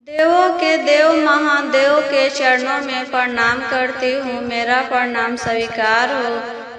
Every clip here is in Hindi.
देवों के देव महादेव के चरणों में प्रणाम करती हूँ, मेरा प्रणाम स्वीकार हो।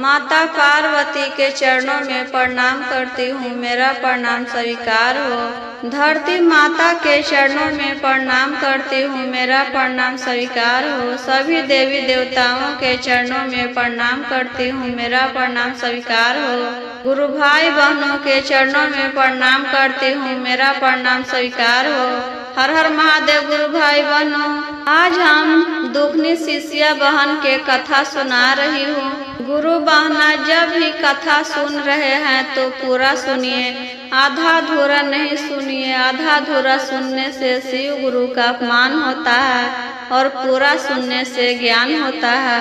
माता पार्वती के चरणों में प्रणाम करती हूँ, मेरा प्रणाम स्वीकार हो। धरती माता के चरणों में प्रणाम करती हूँ, मेरा प्रणाम स्वीकार हो। सभी देवी देवताओं के चरणों में प्रणाम करती हूँ, मेरा प्रणाम स्वीकार हो। गुरु भाई बहनों के चरणों में प्रणाम करती हूँ, मेरा प्रणाम स्वीकार हो। हर हर महादेव। गुरु भाई बहनों, आज हम दुखनी शिष्या बहन के कथा सुना रही हूँ। गुरु बहना जब भी कथा सुन रहे हैं तो पूरा सुनिए, आधा अधूरा नहीं सुनिए। आधा अधूरा सुनने से शिव गुरु का अपमान होता है और पूरा सुनने से ज्ञान होता है।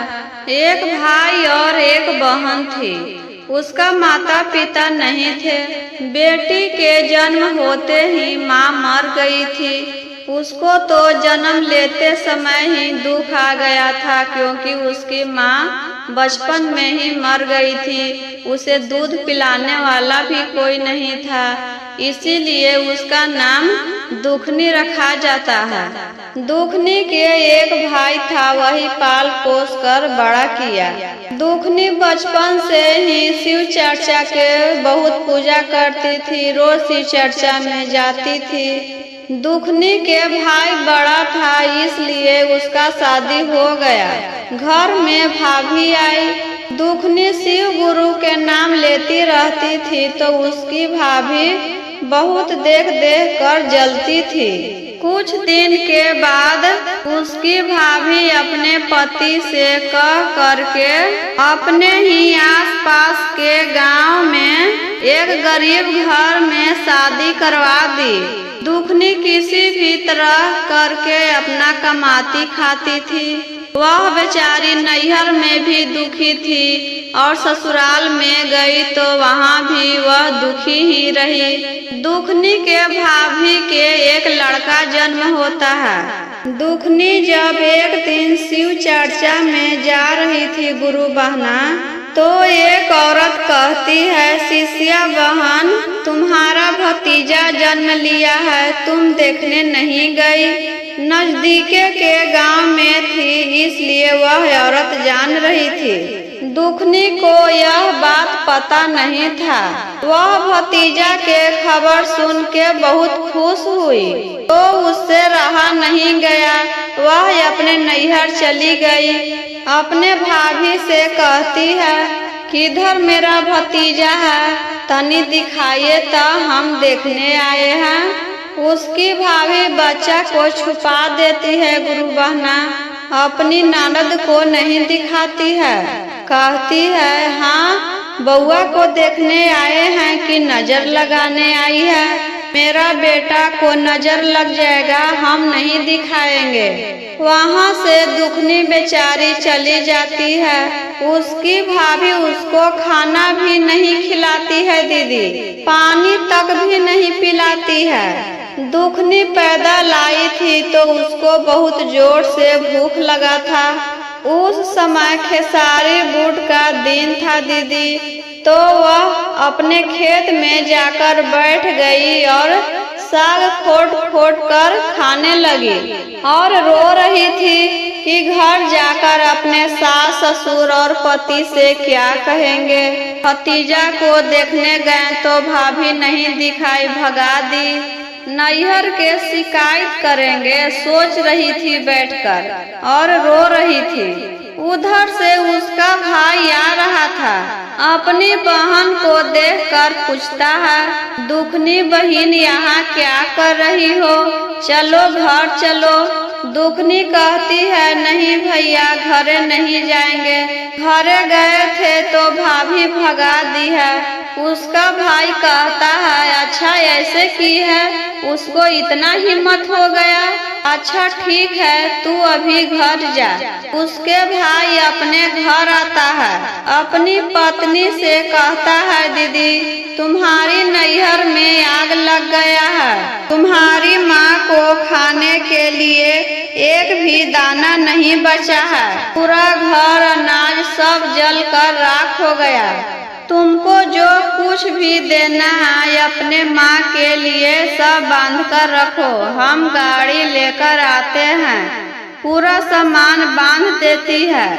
एक भाई और एक बहन थी, उसका माता पिता नहीं थे। बेटी के जन्म होते ही माँ मर गई थी। उसको तो जन्म लेते समय ही दुख आ गया था, क्योंकि उसकी माँ बचपन में ही मर गई थी। उसे दूध पिलाने वाला भी कोई नहीं था, इसीलिए उसका नाम दुखनी रखा जाता है। दुखनी के एक भाई था, वही पाल पोस कर बड़ा किया। दुखनी बचपन से ही शिव चर्चा के बहुत पूजा करती थी, रोज शिव चर्चा में जाती थी। दुखनी के भाई बड़ा था, इसलिए उसका शादी हो गया। घर में भाभी आई। दुखनी शिव गुरु के नाम लेती रहती थी तो उसकी भाभी बहुत देख देख कर जलती थी। कुछ दिन के बाद उसकी भाभी अपने पति से कह करके अपने ही आसपास के गांव में एक गरीब घर में शादी करवा दी। दुखनी किसी भी तरह करके अपना कमाती खाती थी। वह बेचारी नैहर में भी दुखी थी और ससुराल में गई तो वहाँ भी वह दुखी ही रही। दुखनी के भाभी के एक लड़का जन्म होता है। दुखनी जब एक दिन शिव चर्चा में जा रही थी गुरु बहना, तो एक औरत कहती है, शिष्या बहन, तुम्हारा भतीजा जन्म लिया है, तुम देखने नहीं गई? नजदीके के गांव में थी, इसलिए वह औरत जान रही थी। दुखनी को यह बात पता नहीं था। वह भतीजा के खबर सुन के बहुत खुश हुई, तो उससे रहा नहीं गया। वह अपने नैहर चली गई। अपने भाभी से कहती है, किधर मेरा भतीजा है, तनी दिखाइए तो हम देखने आए हैं। उसकी भाभी बच्चा को छुपा देती है गुरु बहना, अपनी ननद को नहीं दिखाती है। कहती है, हाँ बउआ को देखने आए हैं कि नजर लगाने आई है? मेरा बेटा को नजर लग जाएगा, हम नहीं दिखाएंगे। वहाँ से दुखनी बेचारी चली जाती है। उसकी भाभी उसको खाना भी नहीं खिलाती है दीदी, पानी तक भी नहीं पिलाती है। दुखनी पैदा लाई थी तो उसको बहुत जोर से भूख लगा था। उस समय खेसारी बूट का दिन था दीदी, तो वह अपने खेत में जाकर बैठ गई और साग खोट खोट कर खाने लगी और रो रही थी कि घर जाकर अपने सास ससुर और पति से क्या कहेंगे। भतीजा को देखने गए तो भाभी नहीं दिखाई, भगा दी। नैहर के शिकायत करेंगे सोच रही थी बैठकर और रो रही थी। उधर से उसका भाई आ रहा था। अपनी बहन को देखकर पूछता है, दुखनी बहन यहाँ क्या कर रही हो, चलो घर चलो। दुखनी कहती है, नहीं भैया घरे नहीं जाएंगे, घरे गए थे तो भाभी भगा दी है। उसका भाई कहता है, अच्छा ऐसे की है, उसको इतना हिम्मत हो गया? अच्छा ठीक है, तू अभी घर जा। उसके भाई अपने घर आता है। अपनी पत्नी से कहता है, दीदी तुम्हारी नैहर में आग लग गया है, तुम्हारी माँ को खाने के लिए एक भी दाना नहीं बचा है, पूरा घर अनाज सब जल कर राख हो गया। तुमको जो कुछ भी देना है अपने माँ के लिए सब बांध कर रखो, हम गाड़ी लेकर आते हैं। पूरा सामान बांध देती है,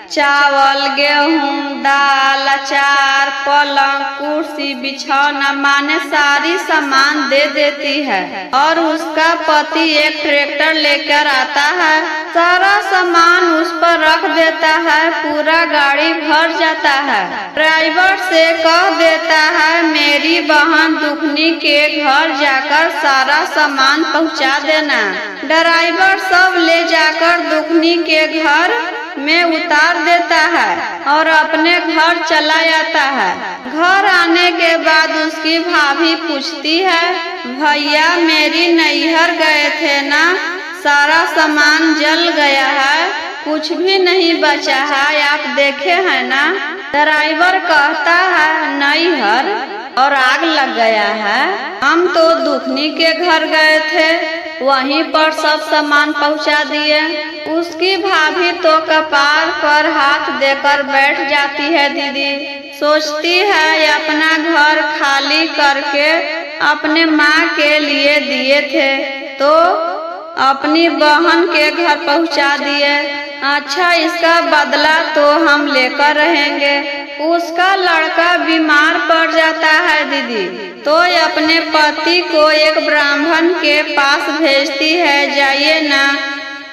चावल, गेहूं, दाल, अचार, पलंग, कुर्सी, बिछौना, माने सारी सामान दे देती है। और उसका पति एक ट्रैक्टर लेकर आता है, सारा सामान उस पर रख देता है, पूरा गाड़ी भर जाता है। ड्राइवर से कह देता है मेरी बहन दुखनी के घर जाकर सारा सामान पहुंचा देना। ड्राइवर सब ले जाकर दुखनी के घर में उतार देता है और अपने घर चला जाता है। घर आने के बाद उसकी भाभी पूछती है, भैया मेरी नैहर गए थे ना, सारा सामान जल गया है, कुछ भी नहीं बचा है, आप देखे हैं ना। ड्राइवर कहता है नैहर और आग लग गया है, हम तो दुखनी के घर गए थे, वहीं पर सब सामान पहुंचा दिए। उसकी भाभी तो कपार पर हाथ देकर बैठ जाती है। दीदी सोचती है अपना घर खाली करके अपने माँ के लिए दिए थे तो अपनी बहन के घर पहुंचा दिए, अच्छा इसका बदला तो हम लेकर रहेंगे। उसका लड़का बीमार पड़ जाता है दीदी, तो अपने पति को एक ब्राह्मण के पास भेजती है, जाइए ना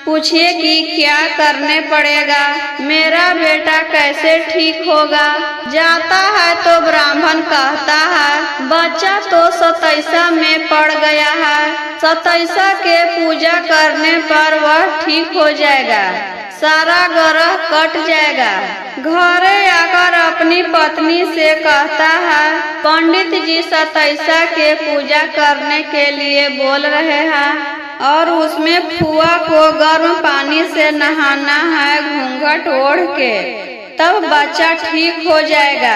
पूछिए कि क्या करने पड़ेगा, मेरा बेटा कैसे ठीक होगा। जाता है तो ब्राह्मण कहता है बच्चा तो 27 में पड़ गया है, 27 के पूजा करने पर वह ठीक हो जाएगा, सारा ग्रह कट जाएगा। घरे आकर अपनी पत्नी से कहता है पंडित जी 27 के पूजा करने के लिए बोल रहे हैं और उसमें फुआ को गर्म पानी से नहाना है घूंघट ओढ़ के, तब बच्चा ठीक हो जाएगा।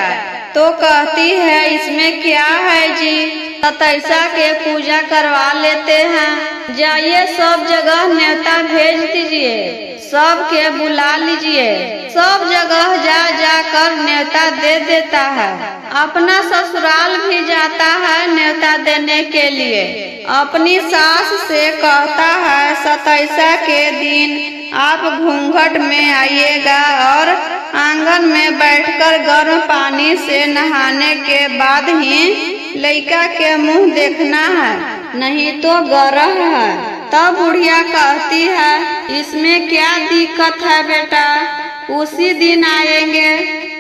तो कहती है इसमें क्या है जी, 27 के पूजा करवा लेते हैं, जाइए सब जगह न्योता भेज दीजिए, सबके बुला लीजिए। सब जगह जा जाकर न्योता दे देता है, अपना ससुराल भी जाता है न्योता देने के लिए। अपनी सास से कहता है 27 के दिन आप घूंघट में आइएगा और आंगन में बैठकर गर्म पानी से नहाने के बाद ही लड़का के मुंह देखना है, नहीं तो ग्रह है। तब बुढ़िया कहती है इसमें क्या दिक्कत है बेटा, उसी दिन आएंगे,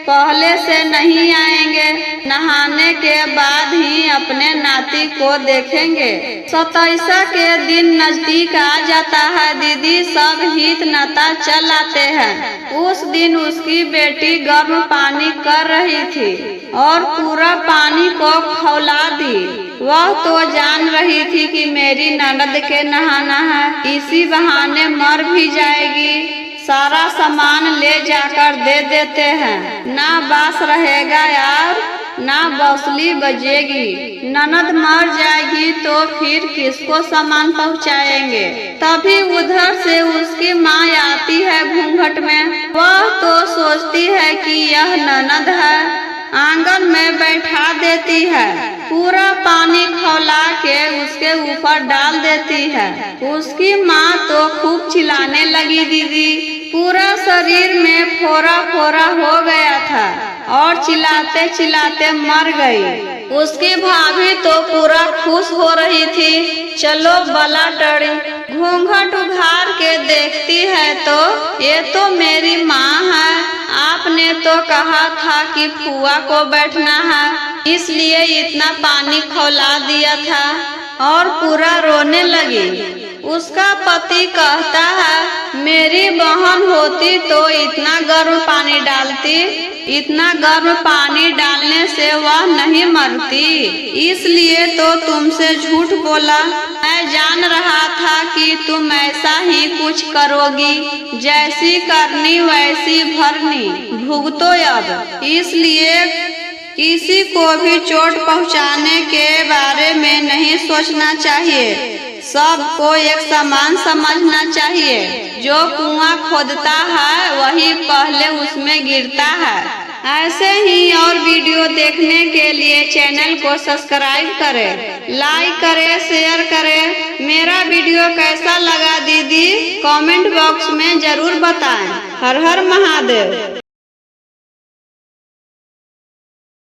पहले से नहीं आएंगे, नहाने के बाद ही अपने नाती को देखेंगे। 27 के दिन नजदीक आ जाता है दीदी, सब हित नाता चल आते हैं। उस दिन उसकी बेटी गर्म पानी कर रही थी और पूरा पानी को खौला दी। वह तो जान रही थी कि मेरी ननद के नहाना है, इसी बहाने मर भी जाएगी। सारा सामान ले जाकर दे देते हैं, ना बास रहेगा यार, ना बौसली बजेगी। ननद मर जाएगी तो फिर किसको सामान पहुंचाएंगे। तभी उधर से उसकी माँ आती है घूंघट में, वह तो सोचती है कि यह ननद है, आंगन में बैठा देती है, पूरा पानी खौला के उसके ऊपर डाल देती है। उसकी माँ तो खूब चिल्लाने लगी दीदी, पूरा शरीर में फोड़ा फोड़ा हो गया था और चिल्लाते चिल्लाते मर गई। उसकी भाभी तो पूरा खुश हो रही थी, चलो बला टड़ी। घूंघट उघार के देखती है तो ये तो मेरी माँ है, आपने तो कहा था कि फुआ को बैठना है, इसलिए इतना पानी खौला दिया था, और पूरा रोने लगी। उसका पति कहता है मेरी बहन होती तो इतना गर्म पानी डालती, इतना गर्म पानी डालने से वह नहीं मरती, इसलिए तो तुमसे झूठ बोला। मैं जान रहा था कि तुम ऐसा ही कुछ करोगी, जैसी करनी वैसी भरनी, भुगतो अब। इसलिए किसी को भी चोट पहुंचाने के बारे में नहीं सोचना चाहिए, सबको एक समान समझना चाहिए। जो कुआं खोदता है वही पहले उसमें गिरता है, ऐसे ही और वीडियो देखने के लिए चैनल को सब्सक्राइब करें, लाइक करें, शेयर करें। मेरा वीडियो कैसा लगा दीदी कमेंट बॉक्स में जरूर बताएं। हर हर महादेव।